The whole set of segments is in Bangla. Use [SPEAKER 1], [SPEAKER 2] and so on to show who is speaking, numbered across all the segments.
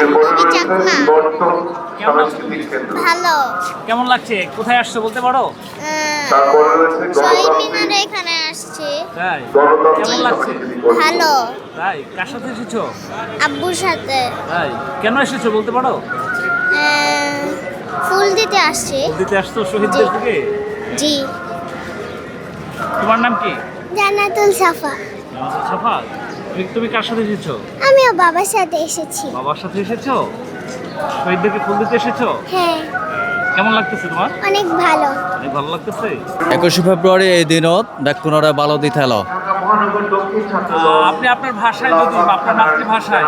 [SPEAKER 1] আমি চাকমা। ভালো।
[SPEAKER 2] কেমন লাগছে? কোথায় আসছো বলতে পারো?
[SPEAKER 1] শহীদ মিনারে এখানে আসছি।
[SPEAKER 2] তাই কেমন লাগছে?
[SPEAKER 1] ভালো।
[SPEAKER 2] তাই কার সাথে এসেছো?
[SPEAKER 1] আব্বুর সাথে
[SPEAKER 2] তাই কেন এসেছো বলতে পারো?
[SPEAKER 1] ফুল দিতে আসছি।
[SPEAKER 2] দিতে আসছো শহীদদের দিকে?
[SPEAKER 1] জি।
[SPEAKER 2] তোমার নাম কি?
[SPEAKER 1] জান্নাতুল সাফা।
[SPEAKER 2] সাফা, তুমি কার সাথে এসেছো?
[SPEAKER 1] আমিও বাবার সাথে এসেছি।
[SPEAKER 2] বাবার সাথে এসেছো? শহীদদেরকে ফুল দিতে এসেছো?
[SPEAKER 1] হ্যাঁ,
[SPEAKER 2] কেমন লাগতেছে তোমার?
[SPEAKER 1] অনেক ভালো।
[SPEAKER 2] অনেক ভালো লাগতেছে।
[SPEAKER 3] 21শে ফেব্রুয়ারি এই দিনত ব্যাকুণরে বালদি থেল
[SPEAKER 2] আপনি আপনার ভাষায় যদি আপনার মাতৃভাষায়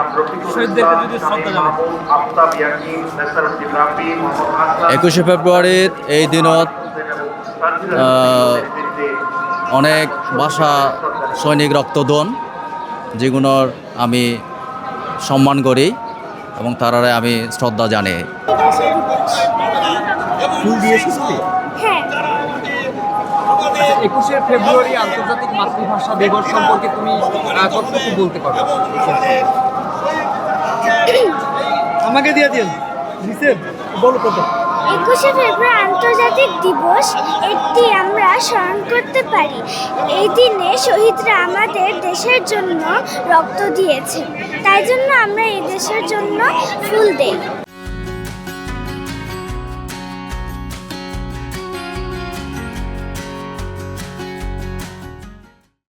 [SPEAKER 2] শহীদদেরকে যদি শ্রদ্ধা জানান।
[SPEAKER 3] 21শে ফেব্রুয়ারিত এই দিনত অনেক ভাষা সৈনিক রক্তদান যেগুলোর আমি সম্মান করি এবং তারারে আমি শ্রদ্ধা জানাই।
[SPEAKER 4] ফুল দিয়েছিস তুই?
[SPEAKER 1] হ্যাঁ।
[SPEAKER 4] 21শে ফেব্রুয়ারি আন্তর্জাতিক মাতৃভাষা দিবস সম্পর্কে তুমি কতটুকু বলতে পারো? আমাকে দিয়ে দিন নিচের বলো কত।
[SPEAKER 1] 21শে ফেব্রুয়ারি আন্তর্জাতিক দিবস এটি আমরা স্মরণ করতে পারি। এই দিনে শহীদরা আমাদের দেশের জন্য রক্ত দিয়েছে, তাই জন্য আমরা এই দেশের জন্য ফুল দেই।